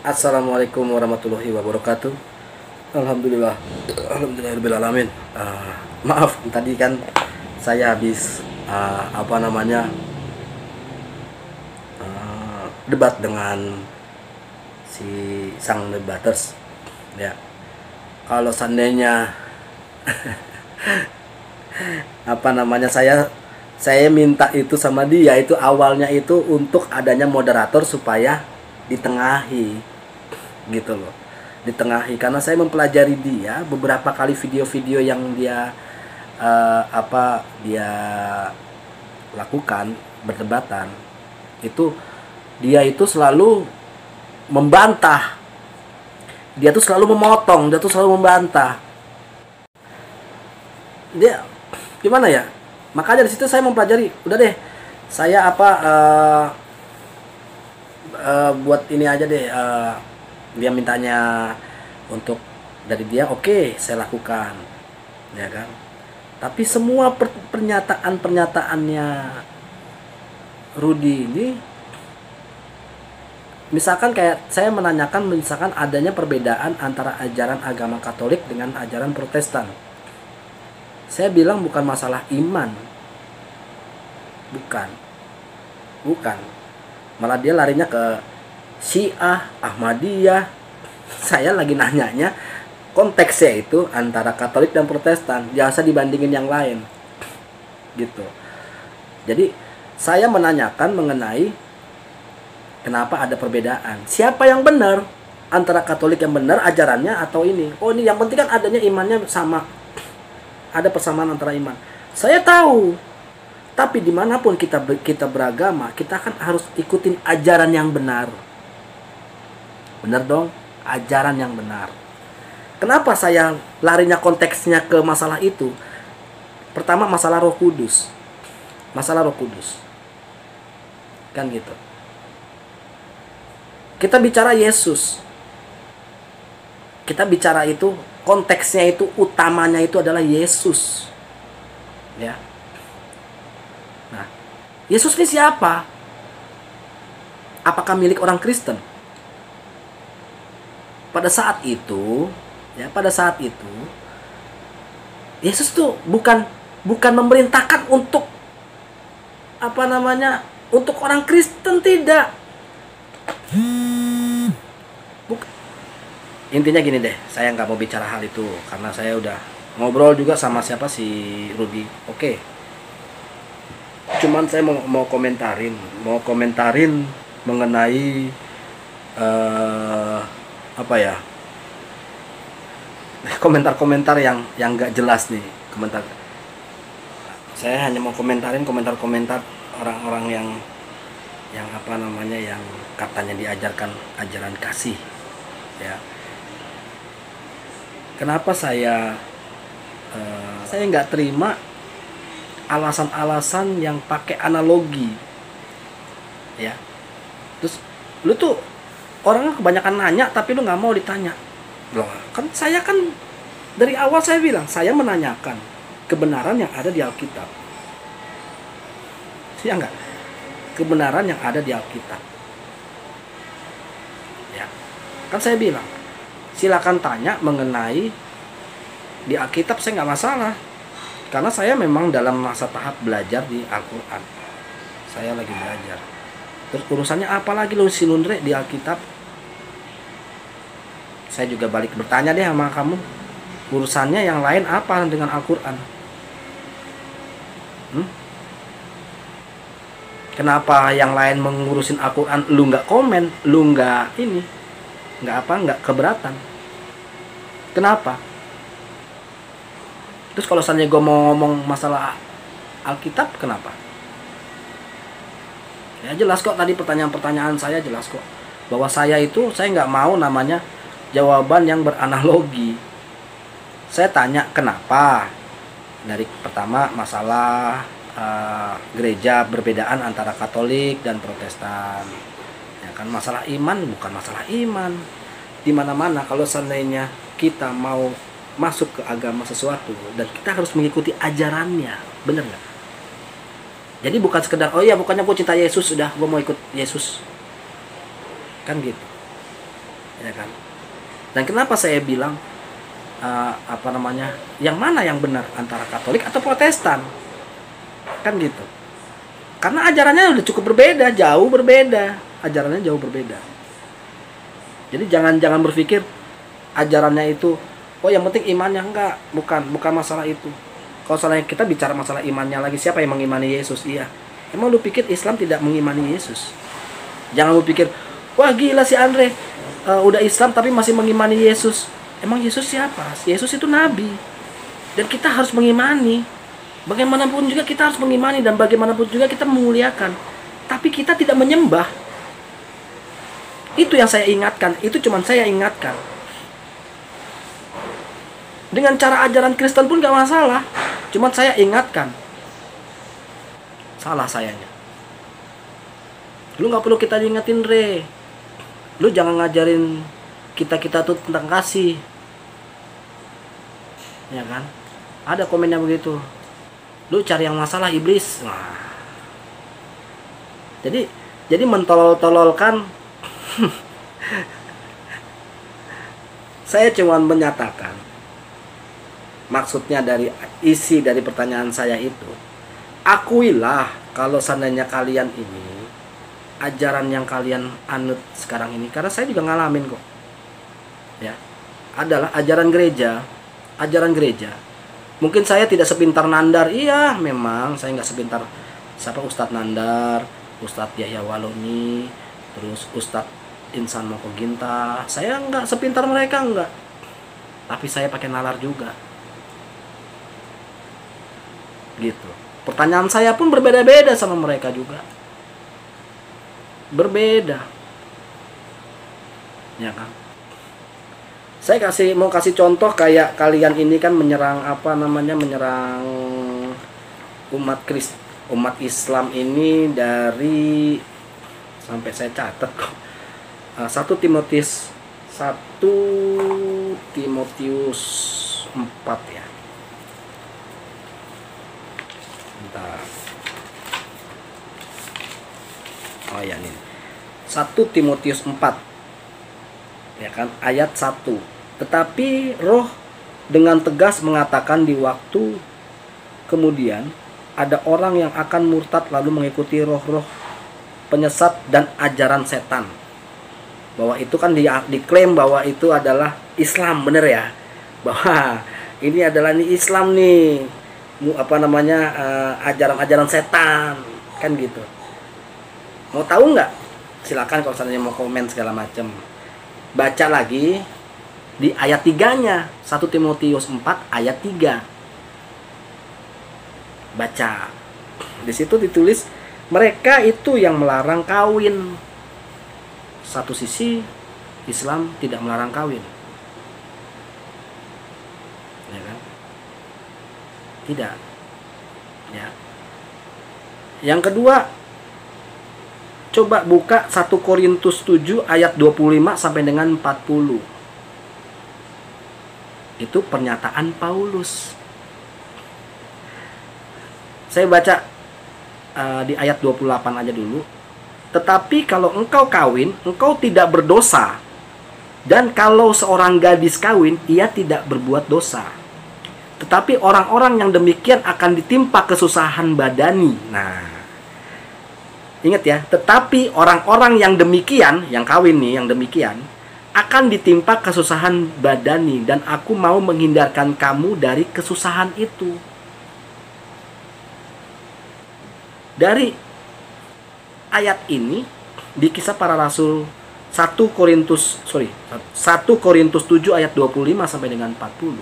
Assalamualaikum warahmatullahi wabarakatuh. Alhamdulillah, alhamdulillahirobbilalamin. Maaf tadi kan saya habis debat dengan si sang debaters. Ya, kalau seandainya saya minta itu sama dia, itu awalnya itu untuk adanya moderator supaya ditengahi gitu loh, ditengahi karena saya mempelajari dia beberapa kali video-video yang dia dia lakukan berdebatan itu. Dia itu selalu membantah, dia tuh selalu memotong, dia tuh selalu membantah. Dia gimana ya, makanya di situ saya mempelajari. Udah deh, saya buat ini aja deh, dia mintanya untuk dari dia, oke, saya lakukan, ya kan. Tapi semua pernyataan-pernyataannya Rudy ini, misalkan kayak saya menanyakan, misalkan adanya perbedaan antara ajaran agama Katolik dengan ajaran Protestan. Saya bilang bukan masalah iman, bukan. Malah dia larinya ke Syiah, Ahmadiyah. Saya lagi nanyanya konteksnya itu antara Katolik dan Protestan, biasa dibandingin yang lain gitu. Jadi saya menanyakan mengenai kenapa ada perbedaan, siapa yang benar antara Katolik yang benar ajarannya atau ini. Oh, ini yang penting kan adanya imannya sama, ada persamaan antara iman. Saya tahu, tapi dimanapun kita beragama, kita kan harus ikutin ajaran yang benar. Benar dong, ajaran yang benar. Kenapa saya larinya konteksnya ke masalah itu? Pertama, masalah Roh Kudus. Masalah Roh Kudus. Kan gitu. Kita bicara Yesus. Kita bicara itu, konteksnya itu, utamanya itu adalah Yesus. Ya. Nah, Yesus ini siapa? Apakah milik orang Kristen? Pada saat itu, Yesus tuh bukan memerintahkan untuk untuk orang Kristen, tidak. Intinya gini deh, saya nggak mau bicara hal itu karena saya udah ngobrol juga sama siapa, si Rudy. Oke. Cuman saya mau komentarin mengenai komentar-komentar yang nggak jelas nih. Saya hanya mau komentar orang-orang yang yang katanya diajarkan ajaran kasih, ya. Kenapa saya nggak terima alasan-alasan yang pakai analogi, ya. Terus lu tuh orangnya kebanyakan nanya tapi lu nggak mau ditanya. Loh, kan saya kan dari awal saya bilang saya menanyakan kebenaran yang ada di Alkitab. Ya enggak? Kebenaran yang ada di Alkitab. Ya. Kan saya bilang, silakan tanya mengenai di Alkitab, saya nggak masalah. Karena saya memang dalam masa tahap belajar di Al-Quran. Saya lagi belajar. Terus urusannya apa lagi lu si Lundre di Alkitab? Saya juga balik bertanya deh sama kamu. Urusannya yang lain apa dengan Al-Quran? Kenapa yang lain mengurusin Al-Quran lu nggak komen, lu nggak keberatan? Kenapa? Terus kalau misalnya gue mau ngomong masalah Alkitab, kenapa? Ya jelas kok, tadi pertanyaan-pertanyaan saya jelas kok, bahwa saya nggak mau namanya jawaban yang beranalogi. Saya tanya kenapa. Dari pertama masalah gereja, perbedaan antara Katolik dan Protestan, ya kan. Masalah iman, bukan masalah iman. Di mana-mana kalau seandainya kita mau masuk ke agama sesuatu dan kita harus mengikuti ajarannya, bener nggak? Jadi bukan sekedar bukannya gue cinta Yesus, sudah gue mau ikut Yesus, kan gitu. ya kan? Dan kenapa saya bilang yang mana yang benar, antara Katolik atau Protestan, kan gitu? Karena ajarannya udah cukup berbeda, jauh berbeda, ajarannya jauh berbeda. Jadi jangan berpikir ajarannya itu, oh yang penting imannya, enggak, bukan masalah itu. Kalau soalnya kita bicara masalah imannya lagi, siapa yang mengimani Yesus? Iya. Emang lu pikir Islam tidak mengimani Yesus? Jangan lu pikir, wah gila si Andre, udah Islam tapi masih mengimani Yesus. Emang Yesus siapa? Yesus itu nabi. Dan kita harus mengimani. Bagaimanapun juga kita harus mengimani, dan bagaimanapun juga kita memuliakan. Tapi kita tidak menyembah. Itu yang saya ingatkan. Itu cuman saya ingatkan. Dengan cara ajaran Kristen pun gak masalah. Cuman saya ingatkan. Salah sayanya. Lu gak perlu kita diingetin, Re. Lu jangan ngajarin kita tuh tentang kasih. Ya kan? Ada komennya begitu. Lu cari yang masalah, iblis. Nah. Jadi mentolol-tololkan. Saya cuma menyatakan, maksudnya dari isi dari pertanyaan saya itu, akuilah kalau seandainya kalian ini, ajaran yang kalian anut sekarang ini, karena saya juga ngalamin kok, ya, adalah ajaran gereja. Mungkin saya tidak sepintar Nandar, iya, memang saya nggak sepintar siapa Ustadz Nandar, Ustadz Yahya Waloni, terus Ustadz Insan Moko Ginta. Saya nggak sepintar mereka, nggak. Tapi saya pakai nalar juga, gitu. Pertanyaan saya pun berbeda-beda sama mereka juga, berbeda, ya kan? Saya mau kasih contoh, kayak kalian ini kan menyerang menyerang umat Islam ini dari, sampai saya catat kok, 1 Timotius 4 ya. Bentar. Oh ya, ini 1 Timotius 4, ya kan, ayat 1. Tetapi Roh dengan tegas mengatakan di waktu kemudian ada orang yang akan murtad lalu mengikuti roh-roh penyesat dan ajaran setan. Bahwa itu kan diklaim bahwa itu adalah Islam, bener ya? Bahwa ini adalah Islam nih, ajaran-ajaran setan, kan gitu. Mau tahu nggak? Silakan kalau seandainya mau komen segala macam. Baca lagi di ayat 3-nya, 1 Timotius 4 ayat 3. Baca. Di situ ditulis mereka itu yang melarang kawin. Satu sisi Islam tidak melarang kawin, ya kan? Tidak, ya. Yang kedua, coba buka 1 Korintus 7 ayat 25 sampai dengan 40. Itu pernyataan Paulus. Saya baca di ayat 28 aja dulu. Tetapi kalau engkau kawin, engkau tidak berdosa. Dan kalau seorang gadis kawin, ia tidak berbuat dosa. Tetapi orang-orang yang demikian akan ditimpa kesusahan badani. Nah, ingat ya, tetapi orang-orang yang demikian, yang kawin nih, yang demikian, akan ditimpa kesusahan badani, dan aku mau menghindarkan kamu dari kesusahan itu. Dari ayat ini di Kisah Para Rasul 1 Korintus 7 ayat 25 sampai dengan 40,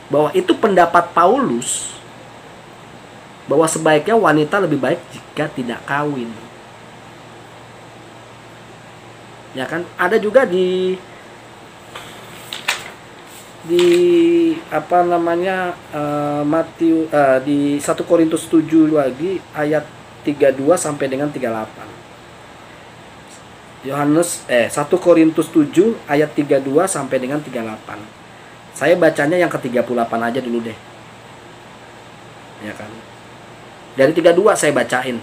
bahwa itu pendapat Paulus bahwa sebaiknya wanita lebih baik jika tidak kawin. Ya kan, ada juga di Matius, di 1 Korintus 7 lagi ayat 32 sampai dengan 38. 1 Korintus 7 ayat 32 sampai dengan 38. Saya bacanya yang ke-38 aja dulu deh. Ya kan. Dari 32 saya bacain.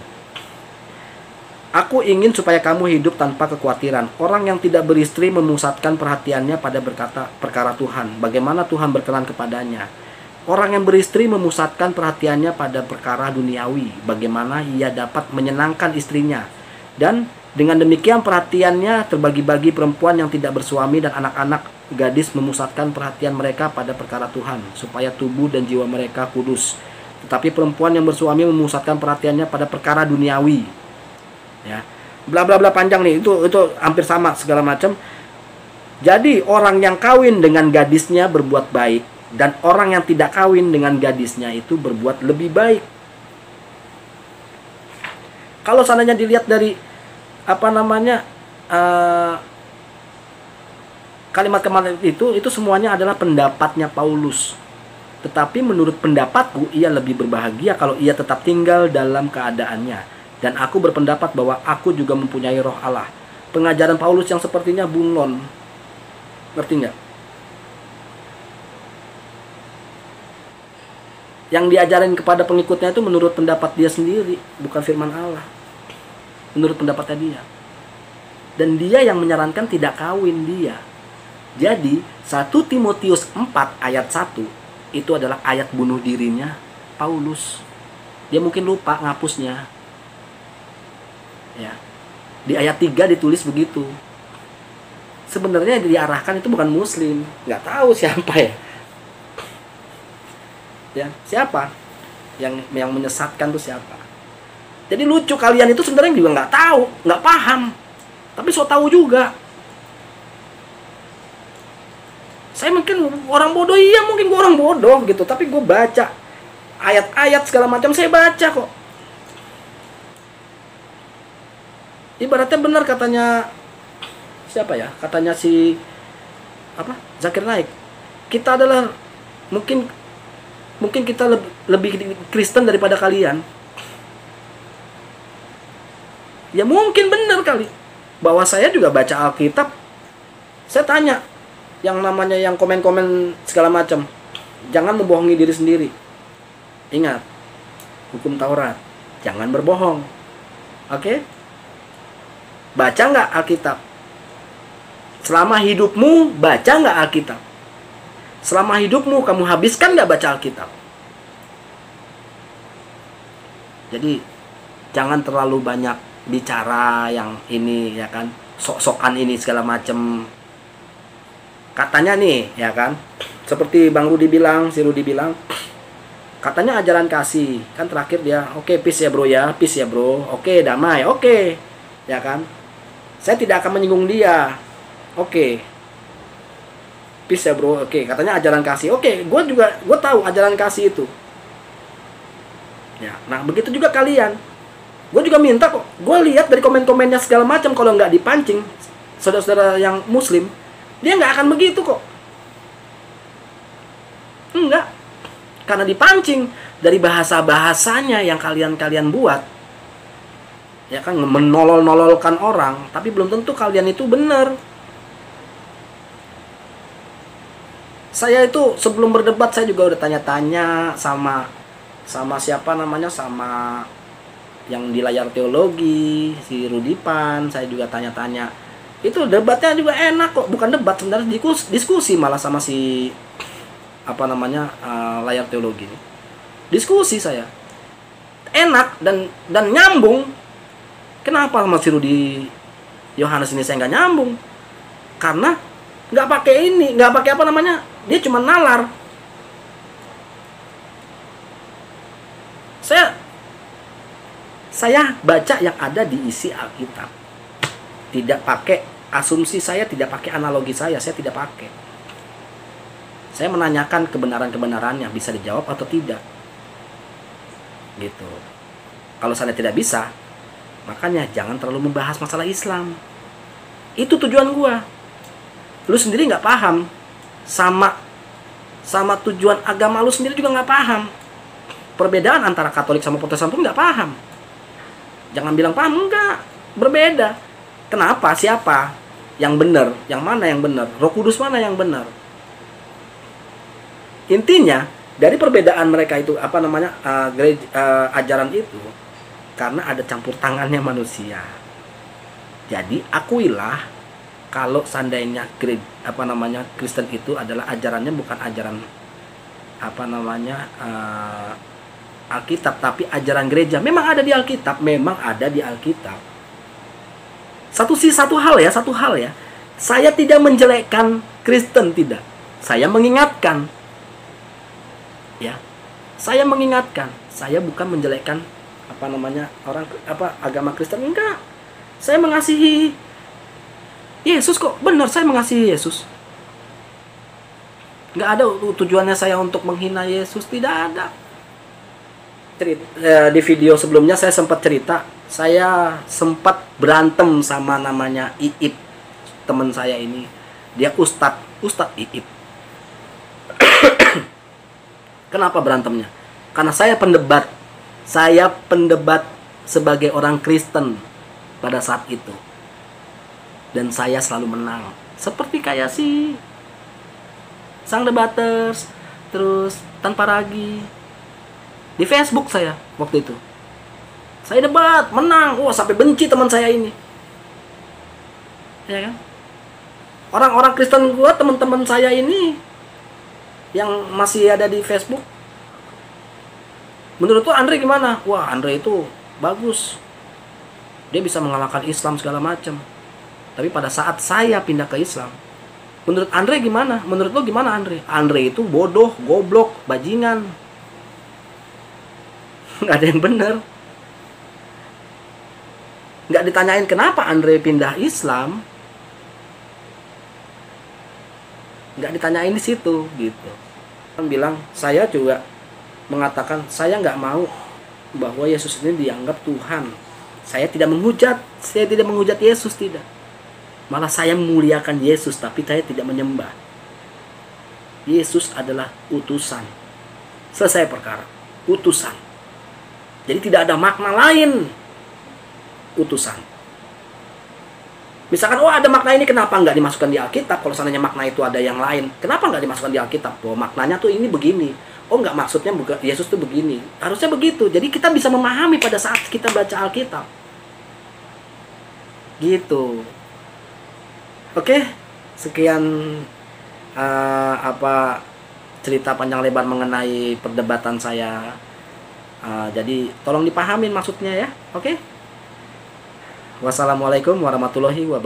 Aku ingin supaya kamu hidup tanpa kekhawatiran. Orang yang tidak beristri memusatkan perhatiannya pada perkara Tuhan. Bagaimana Tuhan berkenan kepadanya. Orang yang beristri memusatkan perhatiannya pada perkara duniawi. Bagaimana ia dapat menyenangkan istrinya. Dan dengan demikian perhatiannya terbagi-bagi. Perempuan yang tidak bersuami dan anak-anak gadis memusatkan perhatian mereka pada perkara Tuhan, supaya tubuh dan jiwa mereka kudus. Tetapi perempuan yang bersuami memusatkan perhatiannya pada perkara duniawi. Ya, bla bla bla panjang nih, itu hampir sama segala macam. Jadi orang yang kawin dengan gadisnya berbuat baik, dan orang yang tidak kawin dengan gadisnya itu berbuat lebih baik. Kalau seandainya dilihat dari kalimat-kalimat itu semuanya adalah pendapatnya Paulus. Tetapi menurut pendapatku, ia lebih berbahagia kalau ia tetap tinggal dalam keadaannya. Dan aku berpendapat bahwa aku juga mempunyai roh Allah. Pengajaran Paulus yang sepertinya bunglon. Ngerti nggak? Yang diajarin kepada pengikutnya itu menurut pendapat dia sendiri, bukan firman Allah. Menurut pendapatnya dia. Dan dia yang menyarankan tidak kawin dia. Jadi 1 Timotius 4 ayat 1 itu adalah ayat bunuh dirinya Paulus. Dia mungkin lupa ngapusnya. Ya. Di ayat 3 ditulis begitu. Sebenarnya yang diarahkan itu bukan muslim. Nggak tahu siapa ya. Ya, siapa? Yang menyesatkan itu siapa? Jadi lucu, kalian itu sebenarnya juga nggak tahu, nggak paham. Tapi so tahu juga. Saya mungkin orang bodoh, iya mungkin gue orang bodoh gitu. Tapi gue baca ayat-ayat segala macam, saya baca kok. Ibaratnya benar katanya siapa ya? Katanya si Zakir Naik. Kita adalah mungkin kita lebih Kristen daripada kalian. Ya mungkin benar kali. Bahwa saya juga baca Alkitab. Saya tanya yang namanya yang komen-komen segala macam. Jangan membohongi diri sendiri. Ingat, hukum Taurat, jangan berbohong. Oke? Baca nggak Alkitab? Selama hidupmu, baca nggak Alkitab? Selama hidupmu, kamu habiskan nggak baca Alkitab? Jadi, jangan terlalu banyak bicara yang ini, ya kan? Sok-sokan ini segala macam. Katanya nih, ya kan? Seperti Bang Rudi bilang, si Rudi bilang, katanya ajaran kasih. Kan terakhir dia, oke, peace ya bro ya, peace ya bro. Oke, damai, oke. Ya kan? Saya tidak akan menyinggung dia. Oke. Peace ya bro. Oke, katanya ajaran kasih. Oke, gue tahu ajaran kasih itu. Ya, nah begitu juga kalian. Gue juga minta kok. Gue lihat dari komen-komennya segala macam, kalau nggak dipancing, saudara-saudara yang muslim, dia nggak akan begitu kok. Enggak. Karena dipancing dari bahasa-bahasanya yang kalian buat. Ya kan, menolol-nololkan orang, tapi belum tentu kalian itu benar. Saya itu sebelum berdebat saya juga udah tanya-tanya sama siapa namanya, sama yang di layar teologi, si Rudipan, saya juga tanya-tanya. Itu debatnya juga enak kok, bukan debat sebenarnya, diskusi malah sama si layar teologi. Diskusi saya. Enak dan nyambung. Kenapa sama si Rudi Yohanes ini saya nggak nyambung? Karena nggak pakai dia cuma nalar. Saya baca yang ada di isi Alkitab. Tidak pakai asumsi saya, tidak pakai analogi saya tidak pakai. Saya menanyakan kebenaran-kebenarannya, bisa dijawab atau tidak. Gitu. Kalau saya tidak bisa, makanya jangan terlalu membahas masalah Islam. Itu tujuan gua. Lu sendiri nggak paham sama tujuan agama lu sendiri juga nggak paham. Perbedaan antara Katolik sama Protestan pun nggak paham. Jangan bilang paham, enggak. Berbeda. Kenapa? Siapa yang benar? Yang mana yang benar? Roh Kudus mana yang benar? Intinya dari perbedaan mereka itu ajaran itu, karena ada campur tangannya manusia. Jadi akuilah kalau seandainya Kristen itu adalah ajarannya bukan ajaran Alkitab, tapi ajaran gereja. Memang ada di Alkitab, Satu hal ya. Saya tidak menjelekkan Kristen, tidak. Saya mengingatkan. Ya. Saya mengingatkan. Saya bukan menjelekkan agama Kristen, enggak. Saya mengasihi Yesus kok. Benar, saya mengasihi Yesus. Enggak ada tujuannya saya untuk menghina Yesus, tidak ada. Di video sebelumnya saya sempat cerita, saya sempat berantem sama namanya Iip, teman saya ini. Dia Ustadz Iip. Kenapa berantemnya? Karena saya pendebat sebagai orang Kristen pada saat itu, dan saya selalu menang, seperti kayak si Sang Debaters, terus Tanpa Ragi. Di Facebook saya waktu itu, saya debat, menang. Sampai benci teman saya ini, ya kan? Orang-orang Kristen gua, teman-teman saya ini yang masih ada di Facebook, menurut tuh Andre gimana? Wah, Andre itu bagus, dia bisa mengalahkan Islam segala macam. Tapi pada saat saya pindah ke Islam, menurut Andre gimana? Menurut lo gimana Andre? Andre itu bodoh, goblok, bajingan. Nggak ada yang benar. Nggak ditanyain kenapa Andre pindah Islam, nggak ditanyain di situ gitu. Orang bilang, saya juga mengatakan saya nggak mau bahwa Yesus ini dianggap Tuhan. Saya tidak menghujat Yesus, tidak. Malah saya memuliakan Yesus, tapi saya tidak menyembah. Yesus adalah utusan. Selesai perkara. Utusan. Jadi tidak ada makna lain. Utusan. Misalkan, ada makna ini, kenapa nggak dimasukkan di Alkitab? Kalau seandainya makna itu ada yang lain, kenapa nggak dimasukkan di Alkitab? Maknanya tuh ini begini. Nggak, maksudnya Yesus tuh begini. Harusnya begitu. Jadi kita bisa memahami pada saat kita baca Alkitab. Gitu. Oke, sekian cerita panjang lebar mengenai perdebatan saya. Jadi tolong dipahamin maksudnya ya. Oke. Wassalamualaikum warahmatullahi wabarakatuh.